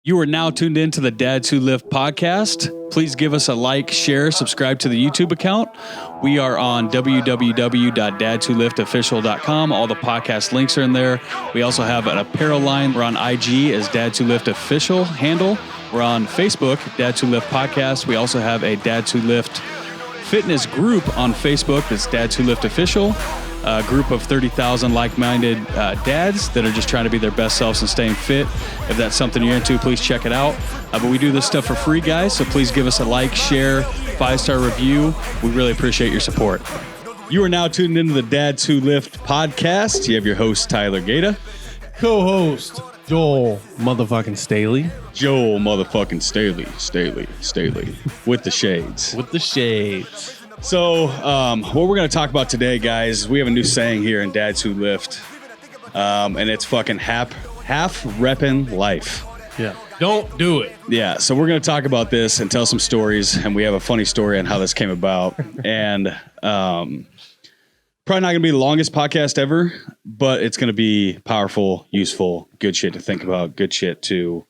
You are now tuned into the Dads Who Lift podcast. Please give us a like, share, subscribe to the YouTube account. We are on www.dadswholiftofficial.com. All the podcast links are in there. We also have an apparel line. We're on IG as Dads Who Lift Official handle. We're on Facebook, Dads Who Lift Podcast. We also have a Dads Who Lift fitness group on Facebook that's Dads Who Lift Official. A group of 30,000 like-minded dads that are just trying to be their best selves and staying fit. If that's something you're into, please check it out. But we do this stuff for free, guys, so please give us a like, share, 5-star review. We really appreciate your support. You are now tuned into the Dads Who Lift podcast. You have your host, Tyler Gaeta. Co-host, Joel motherfucking Staley. Joel motherfucking Staley. With the shades. With the shades. So, what we're going to talk about today, guys, we have a new saying here in Dads Who Lift, and it's fucking half reppin' life. Yeah. Don't do it. Yeah. So we're going to talk about this and tell some stories, and we have a funny story on how this came about. And probably not going to be the longest podcast ever, but it's going to be powerful, useful, good shit to think about, good shit to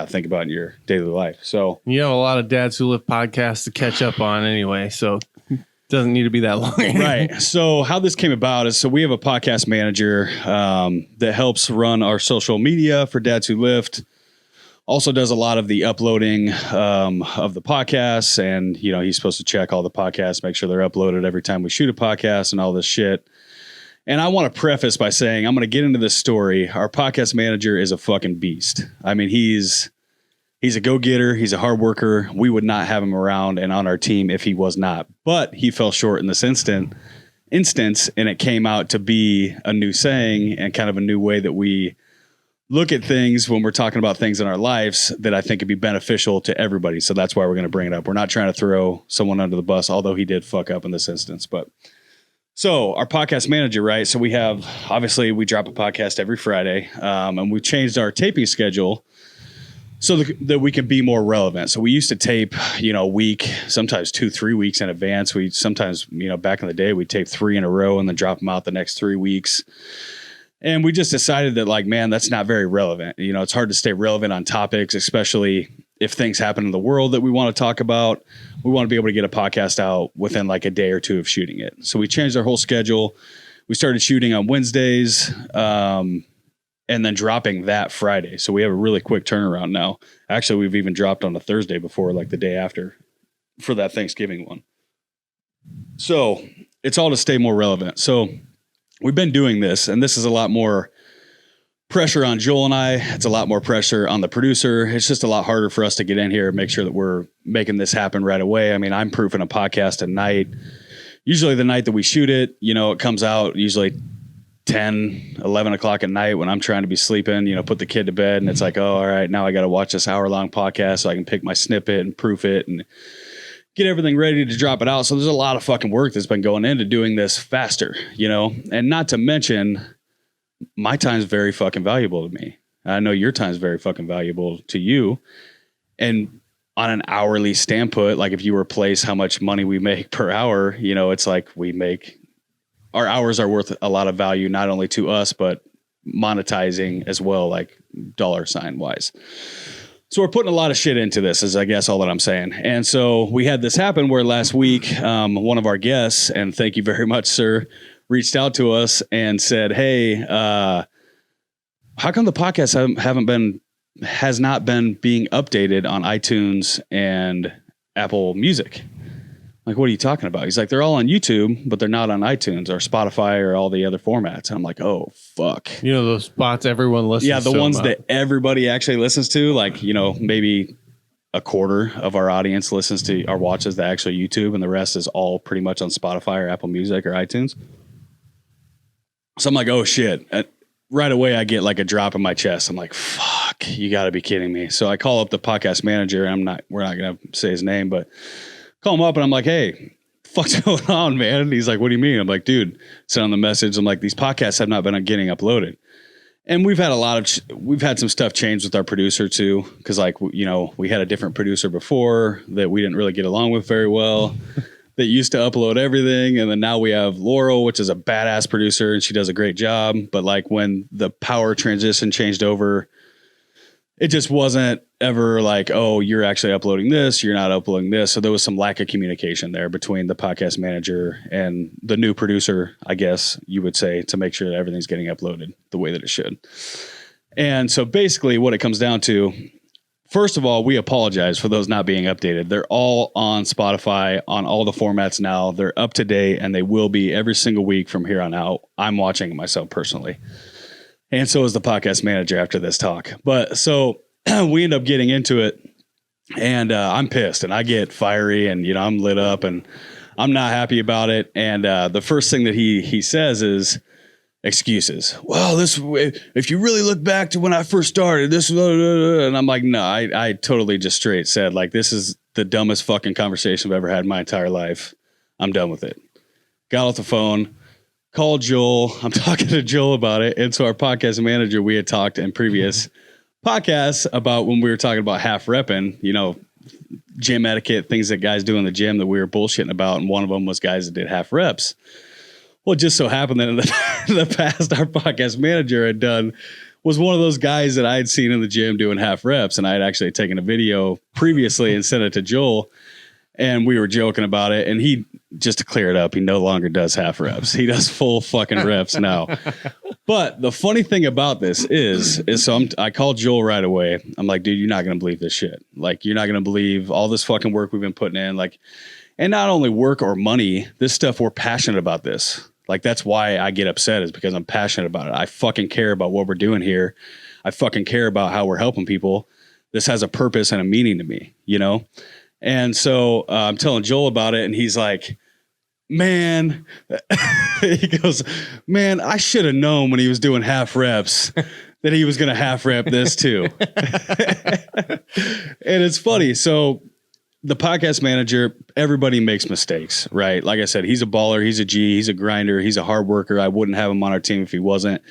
think about in your daily life. So you have a lot of Dads Who Live podcasts to catch up on anyway, so it doesn't need to be that long. Right. So how this came about is, so we have a podcast manager that helps run our social media for Dads Who Lift. Also does a lot of the uploading of the podcasts, and he's supposed to check all the podcasts, make sure they're uploaded every time we shoot a podcast and all this shit. And I want to preface by saying, I'm going to get into this story. Our podcast manager is a fucking beast. I mean, he's a go-getter. He's a hard worker. We would not have him around and on our team if he was not. But he fell short in this instance, and it came out to be a new saying and kind of a new way that we look at things when we're talking about things in our lives that I think could be beneficial to everybody. So that's why we're going to bring it up. We're not trying to throw someone under the bus, although he did fuck up in this instance, but... So our podcast manager, right? So we drop a podcast every Friday, and we've changed our taping schedule so that we can be more relevant. So we used to tape, a week, sometimes 2-3 weeks in advance. We sometimes, back in the day, we'd tape 3 in a row and then drop them out the next 3 weeks. And we just decided that, that's not very relevant. It's hard to stay relevant on topics, especially if things happen in the world that we want to talk about. We want to be able to get a podcast out within a day or two of shooting it. So we changed our whole schedule. We started shooting on Wednesdays, and then dropping that Friday. So we have a really quick turnaround now. Actually, we've even dropped on a Thursday before, the day after, for that Thanksgiving one. So it's all to stay more relevant. So we've been doing this, and this is a lot more pressure on Joel and I. It's a lot more pressure on the producer. It's just a lot harder for us to get in here and make sure that we're making this happen right away. I mean, I'm proofing a podcast at night. Usually the night that we shoot it, it comes out usually 10, 11 o'clock at night when I'm trying to be sleeping, put the kid to bed, and it's like, oh, all right, now I got to watch this hour-long podcast so I can pick my snippet and proof it and get everything ready to drop it out. So there's a lot of fucking work that's been going into doing this faster, and not to mention my time's very fucking valuable to me. I know your time's very fucking valuable to you. And on an hourly standpoint, if you replace how much money we make per hour, it's our hours are worth a lot of value, not only to us, but monetizing as well, dollar sign wise. So we're putting a lot of shit into this, is I guess all that I'm saying. And so we had this happen where last week, one of our guests, and thank you very much, sir, reached out to us and said, hey, how come the podcast has not been being updated on iTunes and Apple Music? What are you talking about? He's like, they're all on YouTube, but they're not on iTunes or Spotify or all the other formats. And I'm like, oh, fuck. Those spots everyone listens to. Yeah, the ones that everybody actually listens to, maybe a quarter of our audience listens to or watches the actual YouTube, and the rest is all pretty much on Spotify or Apple Music or iTunes. So I'm like, oh shit. Right away, I get a drop in my chest. I'm like, fuck, you got to be kidding me. So I call up the podcast manager, and we're not going to say his name, but call him up, and I'm like, hey, fuck's going on, man? And he's like, what do you mean? I'm like, dude, send on the message. I'm like, these podcasts have not been getting uploaded. And we've had some stuff change with our producer too. Cause we had a different producer before that we didn't really get along with very well. That used to upload everything. And then now we have Laurel, which is a badass producer, and she does a great job. But when the power transition changed over, it just wasn't ever like, oh, you're actually uploading this, you're not uploading this. So there was some lack of communication there between the podcast manager and the new producer, I guess you would say, to make sure that everything's getting uploaded the way that it should. And so basically what it comes down to, first of all, we apologize for those not being updated. They're all on Spotify on all the formats now. They're up to date and they will be every single week from here on out. I'm watching it myself personally. And so is the podcast manager after this talk. But so we end up getting into it and I'm pissed and I get fiery and, you know, I'm lit up and I'm not happy about it. And the first thing that he says is excuses. Well, if you really look back to when I first started, this, and I'm like, no, I totally just straight said, like, this is the dumbest fucking conversation I've ever had in my entire life. I'm done with it. Got off the phone. Called Joel. I'm talking to Joel about it. And so our podcast manager, we had talked in previous podcasts about when we were talking about half repping, you know, gym etiquette, things that guys do in the gym that we were bullshitting about. And one of them was guys that did half reps. Well, it just so happened that in the past, our podcast manager had done was one of those guys that I had seen in the gym doing half reps. And I had actually taken a video previously and sent it to Joel. And we were joking about it. And he, just to clear it up, he no longer does half reps. He does full fucking reps now. But the funny thing about this is so I called Joel right away. I'm like, dude, you're not going to believe this shit. Like, you're not going to believe all this fucking work we've been putting in. Like, and not only work or money, this stuff, we're passionate about this. Like, that's why I get upset, is because I'm passionate about it. I fucking care about what we're doing here. I fucking care about how we're helping people. This has a purpose and a meaning to me, you know? And so I'm telling Joel about it, and he's like, man, he goes, man, I should have known when he was doing half reps that he was going to half rep this too. And it's funny. So the podcast manager, everybody makes mistakes, right? Like I said, he's a baller. He's a G. He's a grinder. He's a hard worker. I wouldn't have him on our team if he wasn't.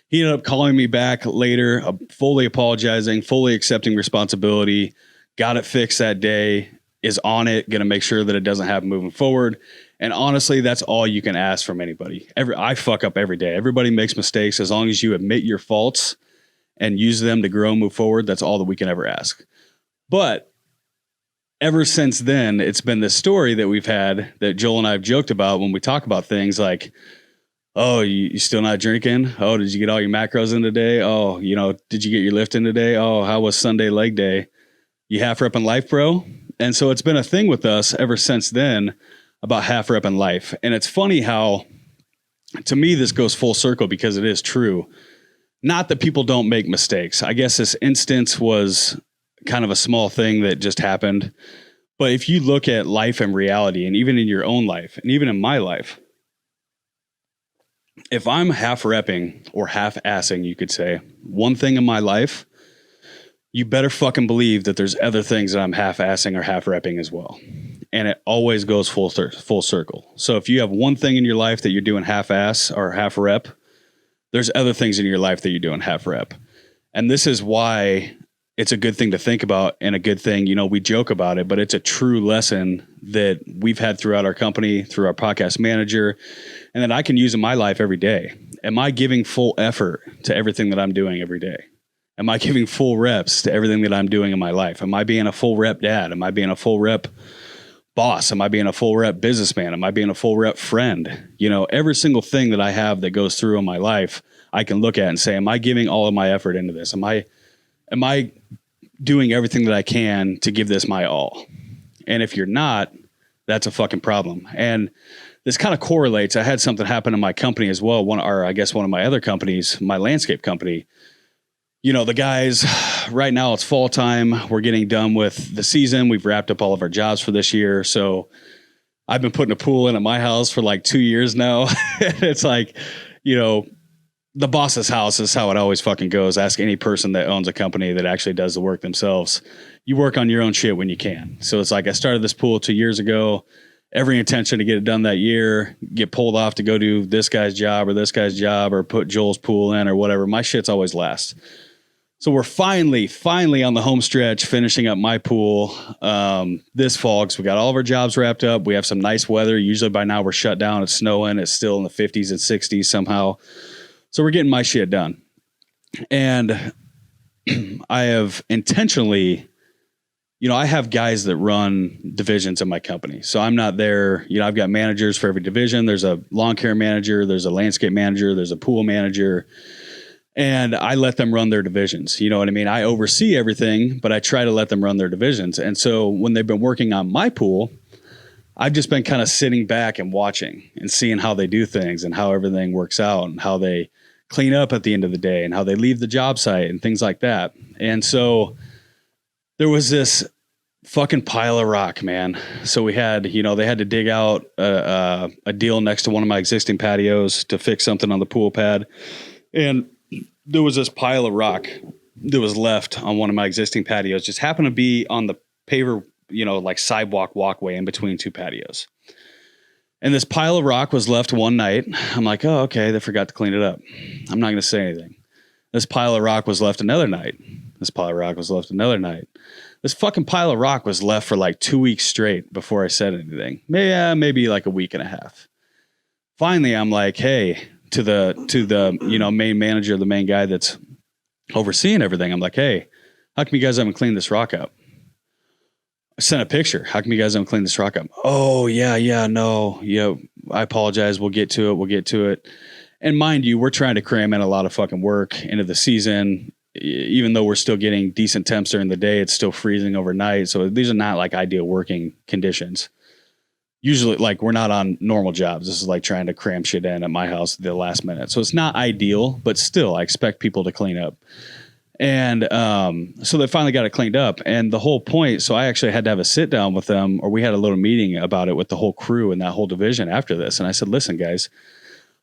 He ended up calling me back later, fully apologizing, fully accepting responsibility, got it fixed that day, is on it, going to make sure that it doesn't happen moving forward. And honestly, that's all you can ask from anybody. I fuck up every day. Everybody makes mistakes. As long as you admit your faults and use them to grow and move forward, that's all that we can ever ask. But ever since then, it's been this story that we've had that Joel and I have joked about when we talk about things like, oh, you still not drinking? Oh, did you get all your macros in today? Oh, you know, did you get your lift in today? Oh, how was Sunday leg day? You half repping life, bro? And so it's been a thing with us ever since then about half repping life. And it's funny how, to me, this goes full circle because it is true. Not that people don't make mistakes. I guess this instance was kind of a small thing that just happened. But if you look at life and reality, and even in your own life, and even in my life, if I'm half repping or half assing, you could say, one thing in my life, you better fucking believe that there's other things that I'm half assing or half repping as well. And it always goes full circle. So if you have one thing in your life that you're doing half ass or half rep, there's other things in your life that you're doing half rep. And this is why it's a good thing to think about, and a good thing, you know, we joke about it, but it's a true lesson that we've had throughout our company, through our podcast manager, and that I can use in my life every day. Am I giving full effort to everything that I'm doing every day? Am I giving full reps to everything that I'm doing in my life? Am I being a full rep dad? Am I being a full rep boss? Am I being a full rep businessman? Am I being a full rep friend? You know, every single thing that I have that goes through in my life, I can look at and say, am I giving all of my effort into this? Am I doing everything that I can to give this my all? And if you're not, that's a fucking problem. And this kind of correlates. I had something happen in my company as well. One of my other companies, my landscape company. You know, the guys, right now it's fall time. We're getting done with the season. We've wrapped up all of our jobs for this year. So I've been putting a pool in at my house for like 2 years now. It's like, you know, the boss's house is how it always fucking goes. Ask any person that owns a company that actually does the work themselves. You work on your own shit when you can. So it's like I started this pool 2 years ago. Every intention to get it done that year, get pulled off to go do this guy's job or put Joel's pool in or whatever. My shit's always last. So we're finally on the home stretch, finishing up my pool this fall because we got all of our jobs wrapped up. We have some nice weather. Usually by now we're shut down. It's snowing. It's still in the 50s and 60s somehow. So we're getting my shit done. And I have intentionally, I have guys that run divisions in my company. So I'm not there. I've got managers for every division. There's a lawn care manager, there's a landscape manager, there's a pool manager, and I let them run their divisions. You know what I mean? I oversee everything, but I try to let them run their divisions. And so when they've been working on my pool, I've just been kind of sitting back and watching and seeing how they do things and how everything works out and how they clean up at the end of the day and how they leave the job site and things like that. And so there was this fucking pile of rock, man. So we had, they had to dig out a deal next to one of my existing patios to fix something on the pool pad. And there was this pile of rock that was left on one of my existing patios, just happened to be on the paver, like sidewalk walkway in between two patios. And this pile of rock was left one night. I'm like, oh, okay, they forgot to clean it up. I'm not going to say anything. This pile of rock was left another night. This pile of rock was left another night. This fucking pile of rock was left for like 2 weeks straight before I said anything. Maybe like a week and a half. Finally, I'm like, hey, to the main manager, the main guy that's overseeing everything. I'm like, hey, how come you guys haven't cleaned this rock up? I sent a picture. How come you guys haven't cleaned this rock up? Oh, no. I apologize. We'll get to it. And mind you, we're trying to cram in a lot of fucking work into the season. Even though we're still getting decent temps during the day, it's still freezing overnight. So these are not like ideal working conditions. Usually, like, we're not on normal jobs. This is like trying to cram shit in at my house at the last minute. So it's not ideal, but still, I expect people to clean up. And so they finally got it cleaned up. And the whole point, so I actually had to have a sit down with them, or we had a little meeting about it with the whole crew and that whole division after this. And I said, listen, guys,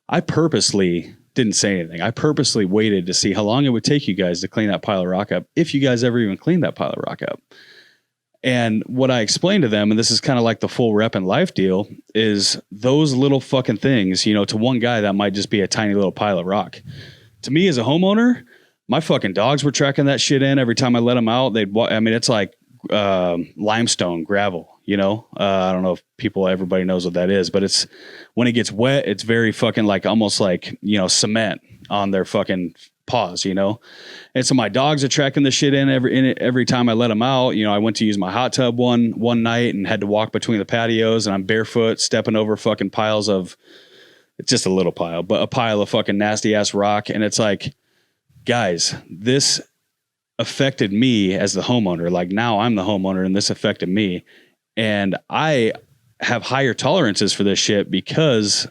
I purposely didn't say anything. I purposely waited to see how long it would take you guys to clean that pile of rock up, if you guys ever even cleaned that pile of rock up. And what I explained to them, and this is kind of like the full rep in life deal, is those little fucking things, to one guy that might just be a tiny little pile of rock. To me as a homeowner, my fucking dogs were tracking that shit in every time I let them out. It's like limestone gravel, I don't know if everybody knows what that is, but it's when it gets wet, it's very fucking like almost like, cement on their fucking paws, And so my dogs are tracking the shit in every time I let them out. I went to use my hot tub one night and had to walk between the patios, and I'm barefoot stepping over fucking piles of, it's just a little pile, but a pile of fucking nasty ass rock. And it's like, guys, this affected me as the homeowner. Like, now I'm the homeowner and this affected me. And I have higher tolerances for this shit because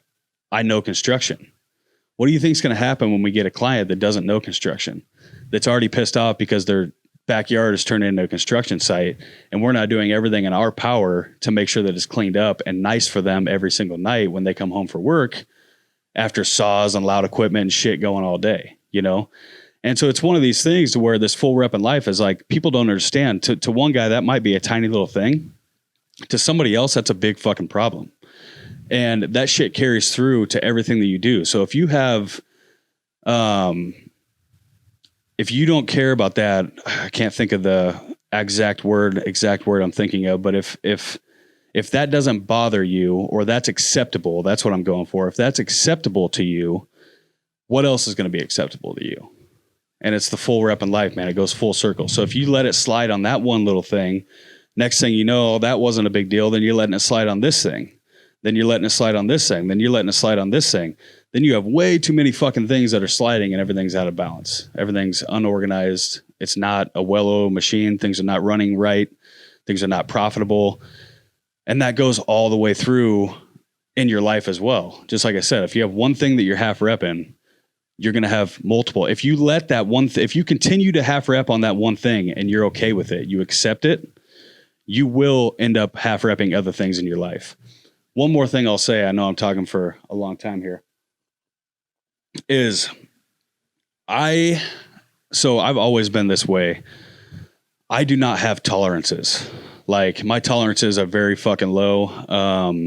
I know construction. What do you think is going to happen when we get a client that doesn't know construction, that's already pissed off because their backyard is turned into a construction site, and we're not doing everything in our power to make sure that it's cleaned up and nice for them every single night when they come home for work after saws and loud equipment and shit going all day, And so it's one of these things to where this full rep in life is like, people don't understand. To one guy, that might be a tiny little thing. To somebody else, that's a big fucking problem. And that shit carries through to everything that you do. So if you have, if you don't care about that, I can't think of the exact word I'm thinking of, but if that doesn't bother you, or that's acceptable, that's what I'm going for. If that's acceptable to you, what else is going to be acceptable to you? And it's the full rep in life, man. It goes full circle. So if you let it slide on that one little thing, next thing you know, that wasn't a big deal. Then you're letting it slide on this thing. Then you're letting it slide on this thing. Then you're letting it slide on this thing. Then you have way too many fucking things that are sliding, and everything's out of balance. Everything's unorganized. It's not a well-oiled machine. Things are not running right. Things are not profitable. And that goes all the way through in your life as well. Just like I said, if you have one thing that you're half repping, you're going to have multiple. If you let that one, if you continue to half rep on that one thing and you're okay with it, you accept it, you will end up half repping other things in your life. One more thing I'll say, I know I'm talking for a long time here, is I've always been this way. I do not have tolerances. Like, my tolerances are very fucking low.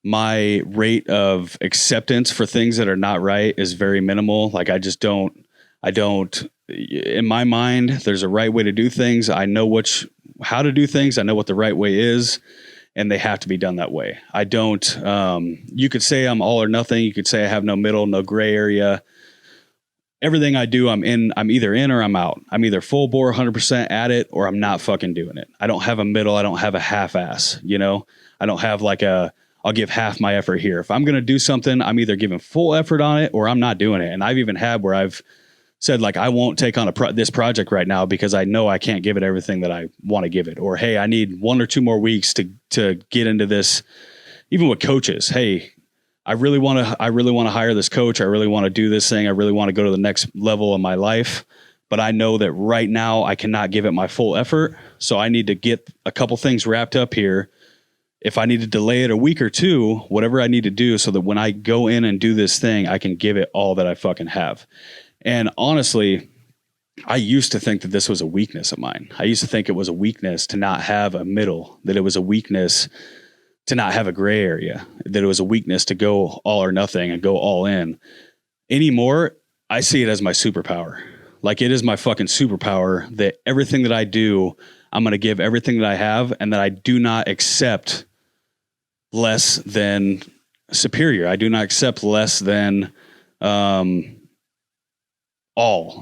My rate of acceptance for things that are not right is very minimal. Like, I don't, in my mind, there's a right way to do things. I know how to do things. I know what the right way is, and they have to be done that way. I don't, you could say I'm all or nothing. You could say I have no middle, no gray area. everything I do, I'm either in or I'm out. I'm either full bore 100% at it, or I'm not fucking doing it. I don't have a middle. I don't have a half ass, you know, I don't have like I'll give half my effort here. If I'm going to do something, I'm either giving full effort on it or I'm not doing it. And I've even had where I've said like, I won't take on this project right now because I know I can't give it everything that I want to give it. Or, hey, I need 1 or 2 more weeks to get into this. Even with coaches, hey, I really want to hire this coach. I really want to do this thing. I really want to go to the next level of my life. But I know that right now I cannot give it my full effort. So I need to get a couple things wrapped up here. If I need to delay it a week or 2, whatever I need to do so that when I go in and do this thing, I can give it all that I fucking have. And honestly, I used to think that this was a weakness of mine. I used to think it was a weakness to not have a middle, that it was a weakness to not have a gray area, that it was a weakness to go all or nothing and go all in. Anymore, I see it as my superpower. Like, it is my fucking superpower that everything that I do, I'm going to give everything that I have, and that I do not accept less than superior. I do not accept less than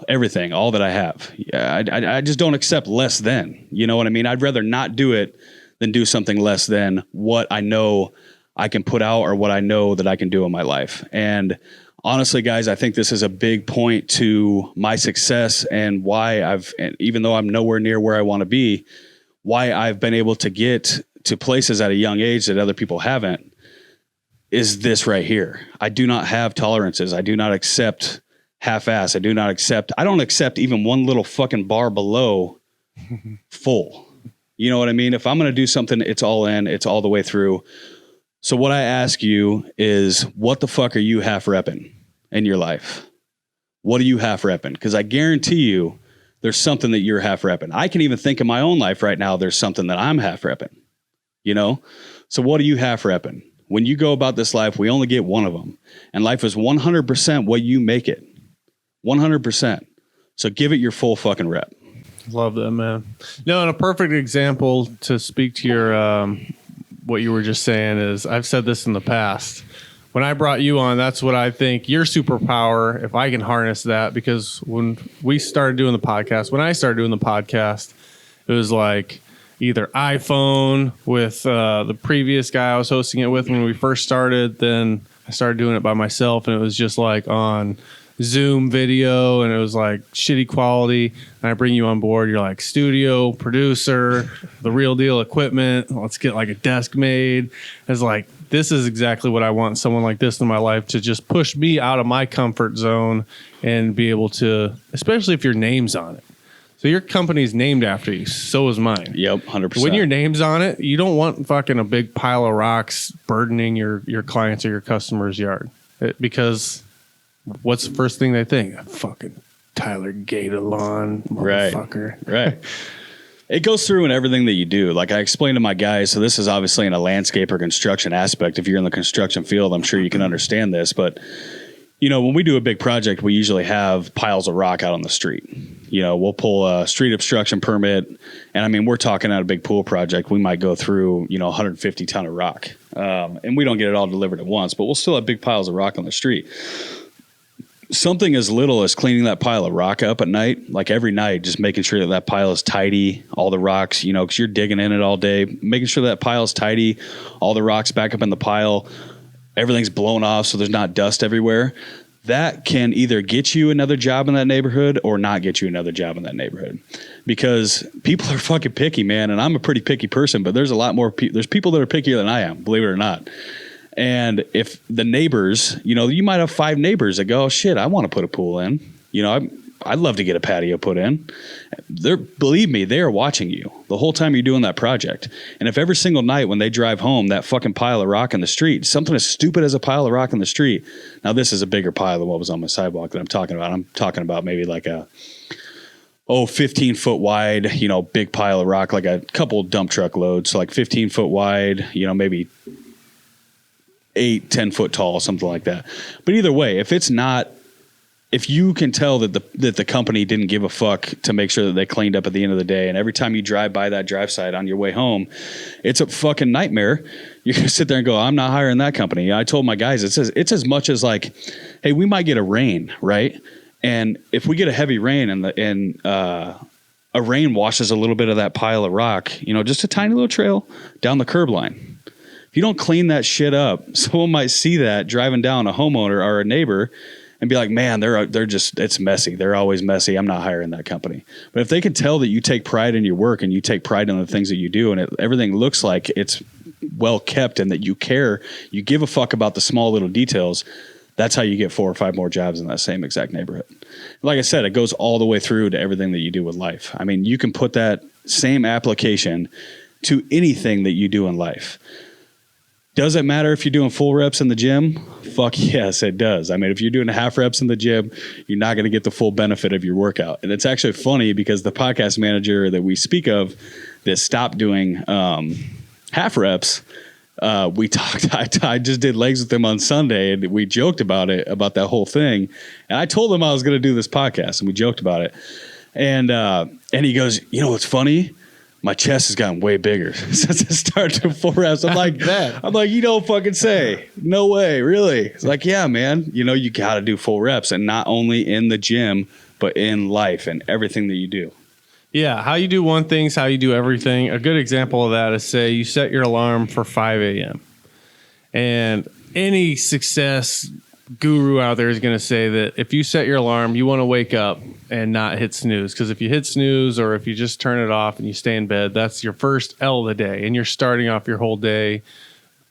everything, all that I have. Yeah, I just don't accept less than, you know what I mean? I'd rather not do it than do something less than what I know I can put out or what I know that I can do in my life. And honestly, guys, I think this is a big point to my success and why even though I'm nowhere near where I want to be, why I've been able to get to places at a young age that other people haven't, is this right here. I do not have tolerances. I do not accept half-ass. I don't accept even one little fucking bar below full. You know what I mean? If I'm going to do something, it's all in, it's all the way through. So what I ask you is, what the fuck are you half repping in your life? What are you half repping? Because I guarantee you there's something that you're half repping. I can even think in my own life right now, there's something that I'm half repping, you know? So what are you half repping? When you go about this life, we only get one of them. And life is 100% what you make it. 100%. So give it your full fucking rep. Love that, man. No, and a perfect example to speak to your what you were just saying is, I've said this in the past. When I brought you on, that's what I think your superpower, if I can harness that, because when I started doing the podcast, it was like either iPhone with the previous guy I was hosting it with when we first started. Then I started doing it by myself, and it was just like on Zoom video, and it was like shitty quality. And I bring you on board, you're like studio producer, the real deal equipment. Let's get like a desk made. It's like, this is exactly what I want, someone like this in my life to just push me out of my comfort zone and be able to, especially if your name's on it. So your company's named after you. So is mine. Yep, 100%. When your name's on it, you don't want fucking a big pile of rocks burdening your clients or your customer's yard. Because what's the first thing they think? Fucking Tyler Gatalon, motherfucker. Right. It goes through in everything that you do. Like I explained to my guys, so this is obviously in a landscape or construction aspect. If you're in the construction field, I'm sure you can understand this. But, you know, when we do a big project, we usually have piles of rock out on the street. You know, we'll pull a street obstruction permit. And I mean, we're talking at a big pool project. We might go through, 150 ton of rock. And we don't get it all delivered at once, but we'll still have big piles of rock on the street. Something as little as cleaning that pile of rock up at night, like every night, just making sure that pile is tidy, all the rocks, because you're digging in it all day, making sure that pile is tidy, all the rocks back up in the pile, everything's blown off so there's not dust everywhere. That can either get you another job in that neighborhood or not get you another job in that neighborhood, because people are fucking picky, man. And I'm a pretty picky person, but there's a lot more there's people that are pickier than I am, believe it or not. And if the neighbors, you might have 5 neighbors that go, oh, shit, I want to put a pool in. I'd love to get a patio put in. Believe me, they are watching you the whole time you're doing that project. And if every single night when they drive home, that fucking pile of rock in the street, something as stupid as a pile of rock in the street. Now, this is a bigger pile than what was on my sidewalk that I'm talking about. I'm talking about maybe like 15 foot wide, big pile of rock, like a couple dump truck loads. So like 15 foot wide, maybe 8-10 foot tall, something like that. But either way, if you can tell that the company didn't give a fuck to make sure that they cleaned up at the end of the day, and every time you drive by that drive site on your way home, it's a fucking nightmare. You're gonna sit there and go, I'm not hiring that company. I told my guys, it's as much as like, hey, we might get a rain, right? And if we get a heavy rain and a rain washes a little bit of that pile of rock, just a tiny little trail down the curb line. If you don't clean that shit up, someone might see that driving down, a homeowner or a neighbor, and be like, man, they're just, it's messy. They're always messy. I'm not hiring that company. But if they can tell that you take pride in your work and you take pride in the things that you do, and everything looks like it's well kept and that you care, you give a fuck about the small little details, that's how you get 4 or 5 more jobs in that same exact neighborhood. Like I said, it goes all the way through to everything that you do with life. I mean, you can put that same application to anything that you do in life. Does it matter if you're doing full reps in the gym? Fuck yes, it does. I mean, if you're doing half reps in the gym, you're not going to get the full benefit of your workout. And it's actually funny because the podcast manager that we speak of that stopped doing half reps, we talked, I just did legs with him on Sunday, and we joked about it, about that whole thing. And I told him I was going to do this podcast, and we joked about it. And he goes, what's funny? My chest has gotten way bigger since I started doing full reps. I'm like, you don't fucking say. No way, really. It's like, yeah, man, you got to do full reps, and not only in the gym, but in life and everything that you do. Yeah, how you do one thing is how you do everything. A good example of that is, say you set your alarm for 5 a.m. And any success guru out there is going to say that if you set your alarm, you want to wake up and not hit snooze. Because if you hit snooze, or if you just turn it off and you stay in bed, that's your first L of the day. And you're starting off your whole day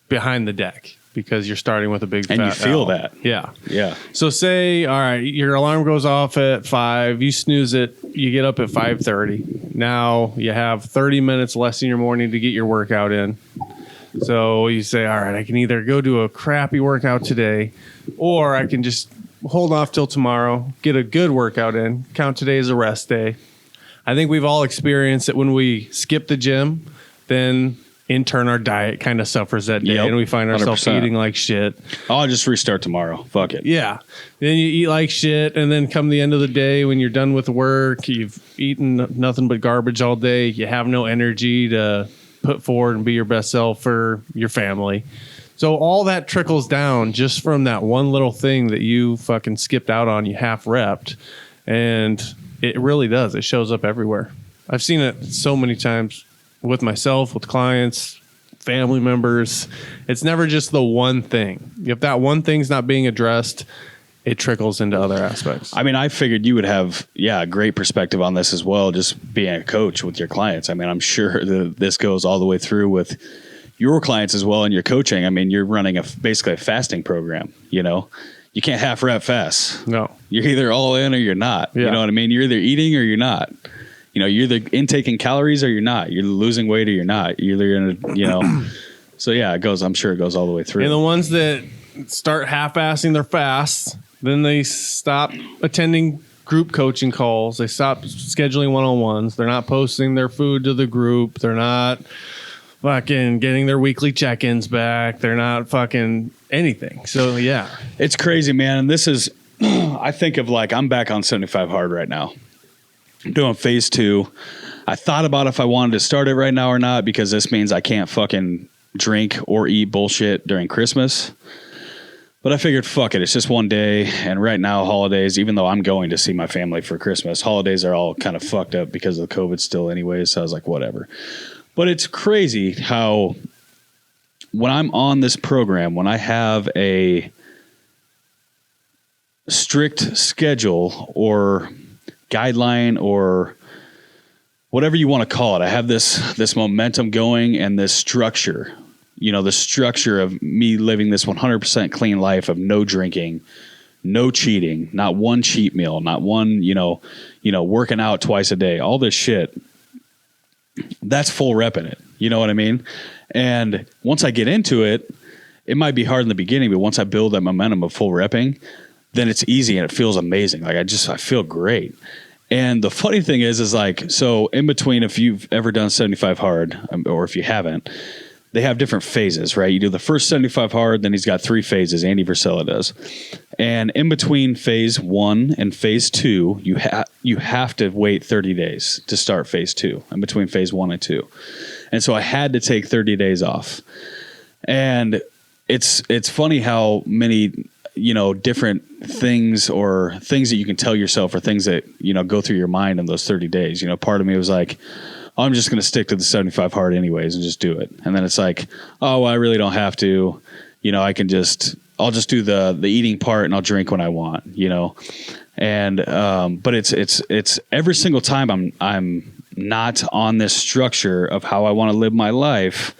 behind the deck, because you're starting with a big fat And you feel L. that. Yeah. Yeah. So say, all right, your alarm goes off at 5, you snooze it, you get up at 5:30. Now you have 30 minutes less in your morning to get your workout in. So you say, all right, I can either go do a crappy workout today, or I can just hold off till tomorrow, get a good workout in, count today as a rest day. I think we've all experienced it when we skip the gym, then in turn our diet kind of suffers that day, and we find ourselves 100%. Eating like shit. I'll just restart tomorrow. Fuck it. Yeah. Then you eat like shit, and then come the end of the day when you're done with work, you've eaten nothing but garbage all day, you have no energy to put forward and be your best self for your family. So all that trickles down just from that one little thing that you fucking skipped out on, you half repped, and it really does. It shows up everywhere. I've seen it so many times with myself, with clients, family members. It's never just the one thing. If that one thing's not being addressed, it trickles into other aspects. I mean, I figured you would have, a great perspective on this as well, just being a coach with your clients. I mean, I'm sure that this goes all the way through with your clients as well in your coaching. I mean, you're running basically a fasting program, You can't half rep fast. No. You're either all in or you're not. Yeah. You know what I mean? You're either eating or you're not. You're either intaking calories or you're not. You're losing weight or you're not. You're either going to, So yeah, I'm sure it goes all the way through. And the ones that start half-assing their fasts, then they stop attending group coaching calls. They stop scheduling one-on-ones. They're not posting their food to the group. They're not fucking getting their weekly check-ins back. They're not fucking anything. So yeah. It's crazy, man. And this is, I think of I'm back on 75 hard right now. I'm doing phase 2. I thought about if I wanted to start it right now or not, because this means I can't fucking drink or eat bullshit during Christmas. But I figured, fuck it. It's just one day. And right now, holidays, even though I'm going to see my family for Christmas, holidays are all kind of fucked up because of the COVID still anyways. So I was like, whatever. But it's crazy how when I'm on this program, when I have a strict schedule or guideline or whatever you want to call it, I have this momentum going and this structure, the structure of me living this 100% clean life of no drinking, no cheating, not one cheat meal, not one, working out twice a day, all this shit. That's full repping it. You know what I mean? And once I get into it, it might be hard in the beginning, but once I build that momentum of full repping, then it's easy and it feels amazing. I feel great. And the funny thing is so in between, if you've ever done 75 hard, or if you haven't, they have different phases, right? You do the first 75 hard, then he's got 3 phases. Andy Versella does. And in between phase 1 and phase 2, you have to wait 30 days to start phase 2, in between phase 1 and 2. And so I had to take 30 days off. And it's funny how many, different things or things that you can tell yourself or things that, go through your mind in those 30 days. Part of me was like, oh, I'm just going to stick to the 75 hard anyways and just do it. And then it's like, oh, well, I really don't have to, I'll just do the eating part and I'll drink when I want, and, but it's every single time I'm not on this structure of how I want to live my life,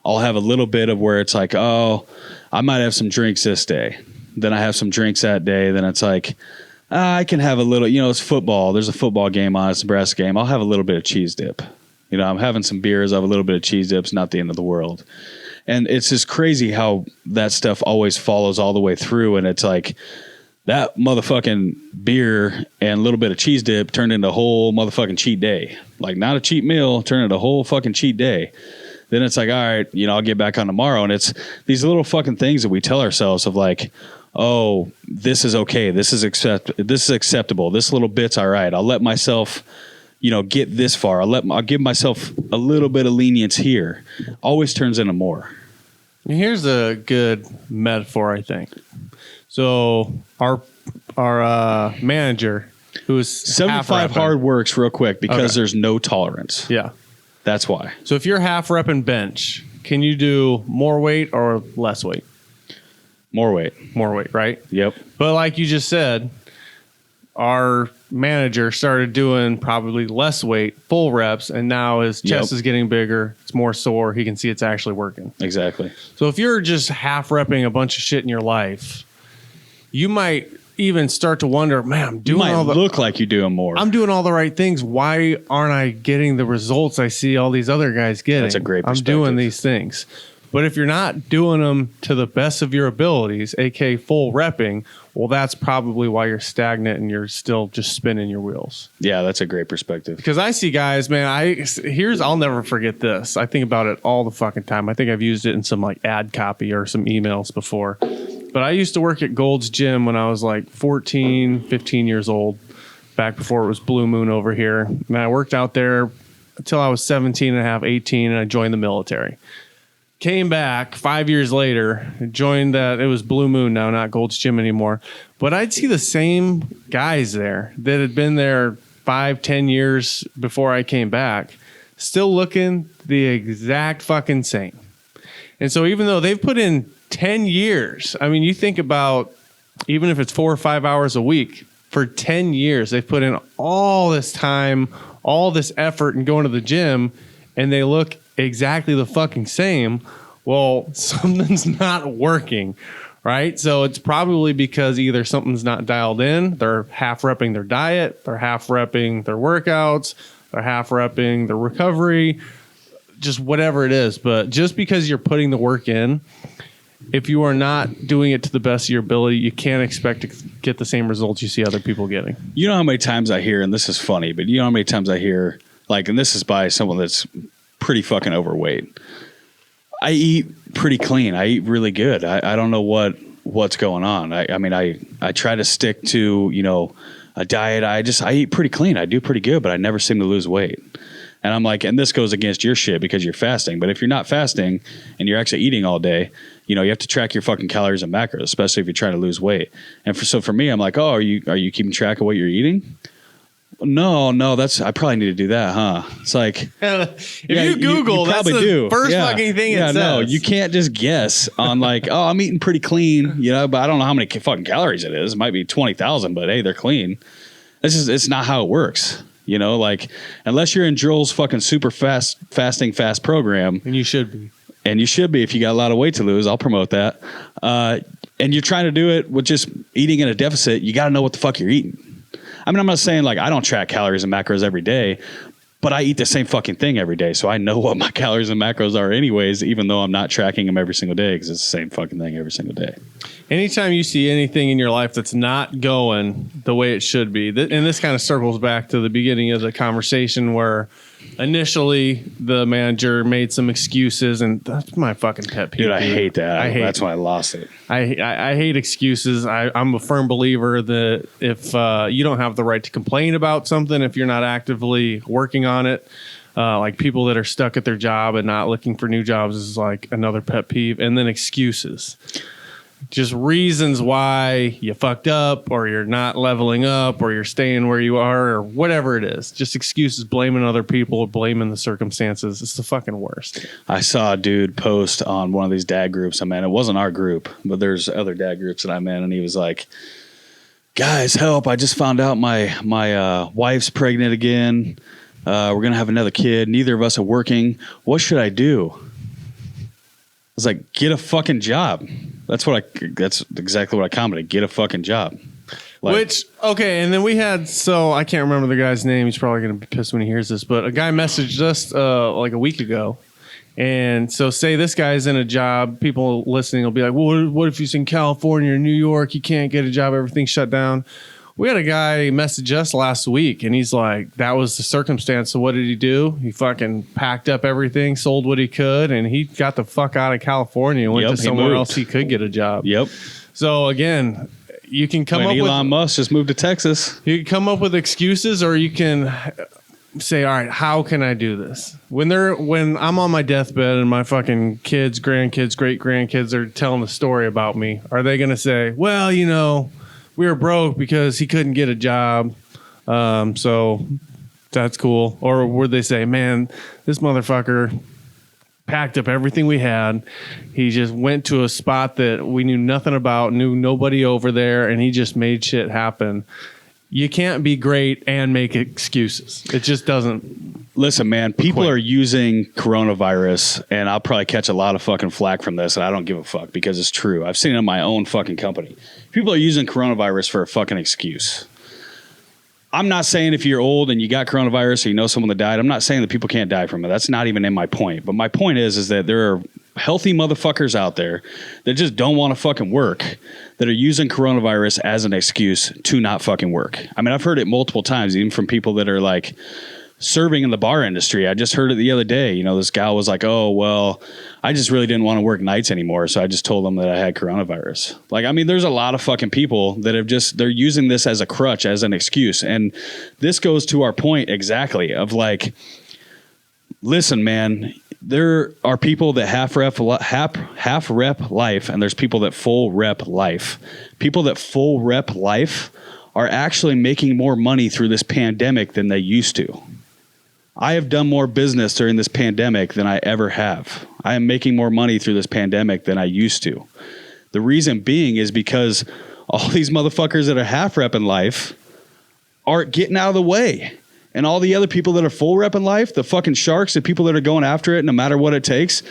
I'll have a little bit of where it's like, oh, I might have some drinks this day. Then I have some drinks that day. Then it's like, I can have a little, it's football. There's a football game on, it's a Nebraska game. I'll have a little bit of cheese dip. I'm having some beers. I have a little bit of cheese dips, not the end of the world. And it's just crazy how that stuff always follows all the way through. And it's like that motherfucking beer and a little bit of cheese dip turned into a whole motherfucking cheat day. Like not a cheat meal, turned into a whole fucking cheat day. Then it's like, all right, I'll get back on tomorrow. And it's these little fucking things that we tell ourselves of like, oh, this is okay. This is acceptable. This little bit's all right. I'll let myself, get this far. I'll give myself a little bit of lenience here. Always turns into more. Here's a good metaphor, I think. So our manager, who's 75 hard works real quick because there's no tolerance. Yeah. That's why. So if you're half repping bench, can you do more weight or less weight? More weight. More weight, right? Yep. But like you just said, our manager started doing probably less weight, full reps, and now his chest is getting bigger. It's more sore. He can see it's actually working. Exactly. So if you're just half repping a bunch of shit in your life, you might even start to wonder, man, I'm doing all the... look like you're doing more. I'm doing all the right things. Why aren't I getting the results I see all these other guys getting? That's a great perspective. I'm doing these things. But if you're not doing them to the best of your abilities, aka full repping, well, that's probably why you're stagnant and you're still just spinning your wheels. Yeah, that's a great perspective. Because I see guys, man, I'll never forget this. I think about it all the fucking time. I think I've used it in some like ad copy or some emails before. But I used to work at Gold's Gym when I was like 14, 15 years old, back before it was Blue Moon over here. And I worked out there until I was 17 and a half, 18, and I joined the military. Came back 5 years later, joined that. It was Blue Moon now, not Gold's Gym anymore. But I'd see the same guys there that had been there 5-10 years before I came back, still looking the exact fucking same. And so even though they've put in 10 years, I mean, you think about even if it's 4 or 5 hours a week, for 10 years, they've put in all this time, all this effort in going to the gym, and they look exactly the fucking same. Well, something's not working, right? So it's probably because either something's not dialed in, they're half repping their diet, they're half repping their workouts, they're half repping their recovery, just whatever it is. But just because you're putting the work in, if you are not doing it to the best of your ability, you can't expect to get the same results you see other people getting. You know how many times I hear, and this is funny, but you know how many times I hear, like, and this is by someone that's pretty fucking overweight. I eat pretty clean. I eat really good. I don't know what's going on. I mean, I try to stick to, a diet. I eat pretty clean. I do pretty good, but I never seem to lose weight. And I'm like, and this goes against your shit because you're fasting. But if you're not fasting and you're actually eating all day, you have to track your fucking calories and macros, especially if you're trying to lose weight. And so for me, I'm like, oh, are you keeping track of what you're eating? No, I probably need to do that, huh? It's like, if you Google, that's the first fucking thing it says. No, you can't just guess on like, oh, I'm eating pretty clean, but I don't know how many fucking calories it is. It might be 20,000, but hey, they're clean. It's not how it works. Like unless you're in Joel's fucking super fasting fast program. And you should be. If you got a lot of weight to lose, I'll promote that. And you're trying to do it with just eating in a deficit. You got to know what the fuck you're eating. I mean, I'm not saying like I don't track calories and macros every day, but I eat the same fucking thing every day. So I know what my calories and macros are anyways, even though I'm not tracking them every single day because it's the same fucking thing every single day. Anytime you see anything in your life that's not going the way it should be, and this kind of circles back to the beginning of the conversation where initially the manager made some excuses, and that's my fucking pet peeve. Dude, I hate that. That's why I lost it. I hate excuses. I'm a firm believer that if you don't have the right to complain about something, if you're not actively working on it, like people that are stuck at their job and not looking for new jobs is like another pet peeve. And then excuses. just reasons why you fucked up or you're not leveling up or you're staying where you are or whatever it is. Just excuses, blaming other people, blaming the circumstances. It's the fucking worst. I saw a dude post on one of these dad groups I'm in. It wasn't our group, but there's other dad groups that I'm in, and he was like, guys, help. I just found out my wife's pregnant again. We're going to have another kid. Neither of us are working. What should I do? I was like, get a fucking job. That's exactly what I commented. Get a fucking job. Okay. And then we had, I can't remember the guy's name. He's probably going to be pissed when he hears this, but a guy messaged us like a week ago. And so say this guy's in a job, people listening will be like, well, what if he's in California or New York? You can't get a job. Everything's shut down. We had a guy message us last week, and he's like, that was the circumstance. So what did he do? He fucking packed up everything, sold what he could, and he got the fuck out of California and went to somewhere else he could get a job. Yep. So again, you can come up with... Elon Musk just moved to Texas. You can come up with excuses, or you can say, all right, how can I do this? When I'm on my deathbed and my fucking kids, grandkids, great-grandkids are telling a story about me, are they going to say, well, we were broke because he couldn't get a job, so that's cool? Or would they say, man, this motherfucker packed up everything we had. He just went to a spot that we knew nothing about, knew nobody over there, and he just made shit happen. You can't be great and make excuses. It just doesn't. Listen, man, people are using coronavirus, and I'll probably catch a lot of fucking flack from this, and I don't give a fuck because it's true. I've seen it in my own fucking company. People are using coronavirus for a fucking excuse. I'm not saying if you're old and you got coronavirus or you know someone that died, I'm not saying that people can't die from it. That's not even in my point. But my point is that there are healthy motherfuckers out there that just don't want to fucking work, that are using coronavirus as an excuse to not fucking work. I mean, I've heard it multiple times, even from people that are like serving in the bar industry. I just heard it the other day. This gal was like, oh, well, I just really didn't want to work nights anymore. So I just told them that I had coronavirus. Like, I mean, there's a lot of fucking people that they're using this as a crutch, as an excuse. And this goes to our point exactly of like, listen, man, there are people that half rep life, and there's people that full rep life. People that full rep life are actually making more money through this pandemic than they used to. I have done more business during this pandemic than I ever have. I am making more money through this pandemic than I used to. The reason being is because all these motherfuckers that are half repping life aren't getting out of the way. And all the other people that are full repping life, the fucking sharks, the people that are going after it no matter what it takes,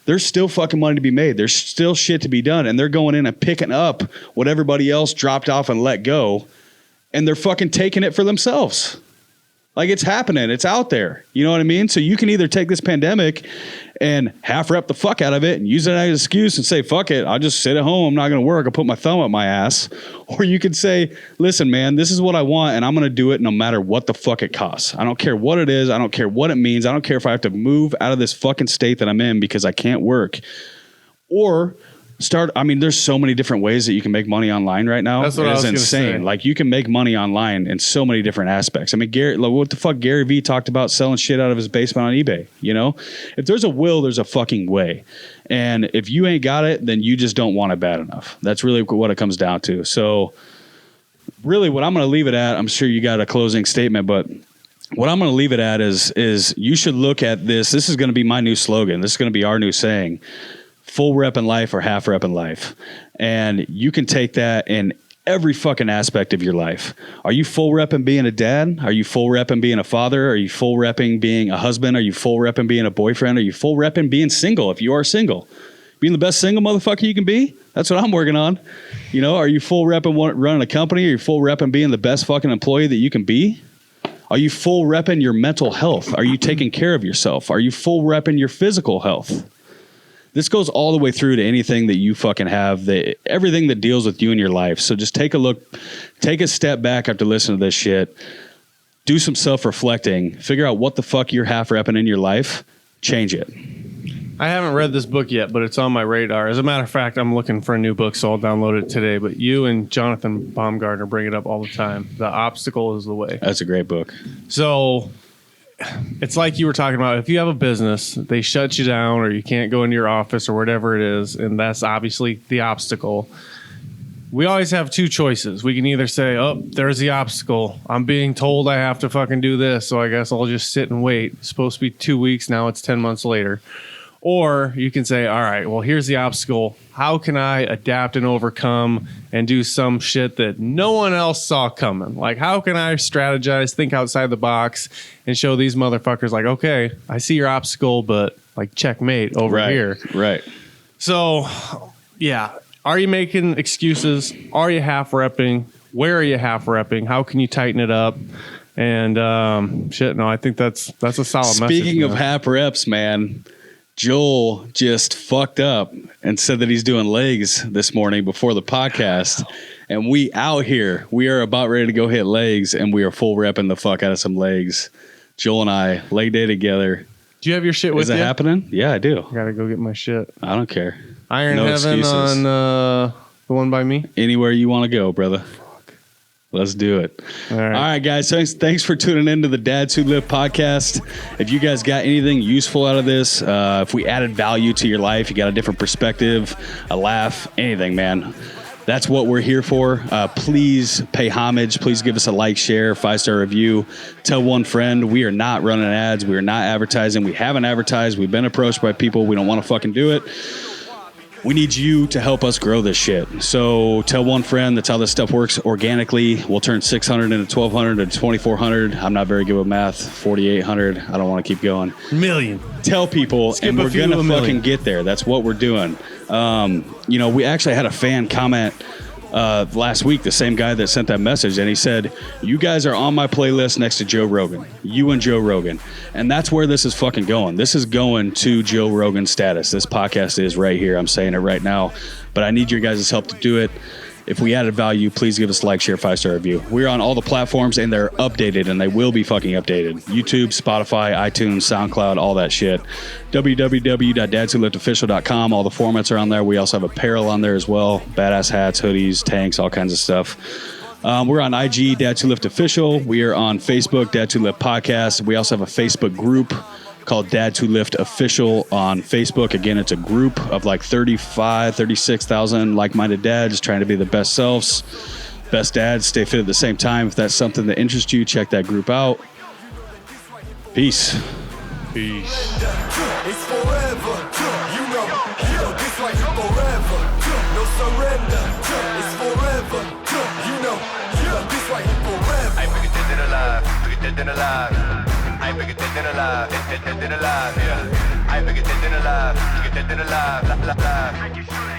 there's still fucking money to be made. There's still shit to be done. And they're going in and picking up what everybody else dropped off and let go. And they're fucking taking it for themselves. Like, it's happening. It's out there. You know what I mean? So you can either take this pandemic and half rep the fuck out of it and use it as an excuse and say, fuck it, I'll just sit at home. I'm not going to work. I'll put my thumb up my ass. Or you could say, listen, man, this is what I want, and I'm going to do it no matter what the fuck it costs. I don't care what it is. I don't care what it means. I don't care if I have to move out of this fucking state that I'm in because I can't work. Or there's so many different ways that you can make money online right now. That's what I was insane. Say. Like, you can make money online in so many different aspects. I mean, what the fuck Gary Vee talked about selling shit out of his basement on eBay. If there's a will, there's a fucking way. And if you ain't got it, then you just don't want it bad enough. That's really what it comes down to. So really what I'm going to leave it at, I'm sure you got a closing statement, but what I'm going to leave it at is you should look at this. This is going to be my new slogan. This is going to be our new saying. Full rep in life or half rep in life. And you can take that in every fucking aspect of your life. Are you full rep in being a dad? Are you full rep in being a father? Are you full repping being a husband? Are you full rep in being a boyfriend? Are you full rep in being single if you are single? Being the best single motherfucker you can be? That's what I'm working on. Are you full rep in running a company? Are you full rep in being the best fucking employee that you can be? Are you full rep in your mental health? Are you taking care of yourself? Are you full rep in your physical health? This goes all the way through to anything that you fucking have, everything that deals with you in your life. So just take a look, take a step back after listening to this shit, do some self-reflecting, figure out what the fuck you're half repping in your life, change it. I haven't read this book yet, but it's on my radar. As a matter of fact, I'm looking for a new book, so I'll download it today. But you and Jonathan Baumgartner bring it up all the time. The Obstacle is the Way. That's a great book. So it's like you were talking about. If you have a business, they shut you down or you can't go into your office or whatever it is, and that's obviously the obstacle. We always have two choices. We can either say, oh, there's the obstacle. I'm being told I have to fucking do this, so I guess I'll just sit and wait. It's supposed to be 2 weeks. Now it's 10 months later. Or you can say, all right, well, here's the obstacle. How can I adapt and overcome and do some shit that no one else saw coming? Like, how can I strategize, think outside the box, and show these motherfuckers, like, okay, I see your obstacle, but, like, checkmate over here. Right. So, yeah. Are you making excuses? Are you half repping? Where are you half repping? How can you tighten it up? And I think that's a solid message. Speaking of half reps, man, Joel just fucked up and said that he's doing legs this morning before the podcast. And we out here, we are about ready to go hit legs, and we are full repping the fuck out of some legs. Joel and I, leg day together. Do you have your shit with you? Is it happening? Yeah, I do. I gotta go get my shit. I don't care. Iron Heaven excuses. On the one by me? Anywhere you want to go, brother. Let's do it. All right, guys. Thanks for tuning in to the Dads Who Live podcast. If you guys got anything useful out of this, if we added value to your life, you got a different perspective, a laugh, anything, man. That's what we're here for. Please pay homage. Please give us a like, share, 5-star review. Tell one friend. We are not running ads. We are not advertising. We haven't advertised. We've been approached by people. We don't want to fucking do it. We need you to help us grow this shit. So tell one friend. That's how this stuff works organically. We'll turn 600 into 1,200 into 2,400. I'm not very good with math. 4,800. I don't want to keep going. Million. Tell people, and we're going to fucking get there. That's what we're doing. We actually had a fan comment last week, the same guy that sent that message, and he said, you guys are on my playlist next to Joe Rogan. You and Joe Rogan. And that's where this is fucking going. This is going to Joe Rogan status. This podcast is right here. I'm saying it right now. But I need your guys' help to do it. If we added value, please give us a like, share, 5-star review. We're on all the platforms, and they're updated, and they will be fucking updated. YouTube, Spotify, iTunes, SoundCloud, all that shit. www.dadswholiftofficial.com. All the formats are on there. We also have apparel on there as well. Badass hats, hoodies, tanks, all kinds of stuff. We're on IG, Dads Who Lift Official. We are on Facebook, Dads Who Lift Podcast. We also have a Facebook group called Dads Who Lift Official on Facebook. Again, it's a group of like 36,000 like-minded dads trying to be the best selves, best dads, stay fit at the same time. If that's something that interests you, check that group out. Peace. Peace. It's forever, this like forever, no surrender. It's forever, this like forever. I'm bigger dead than alive, bigger dead than alive. I'm bigger dead than alive, dead than alive. Yeah, I'm bigger dead than alive, bigger dead than alive.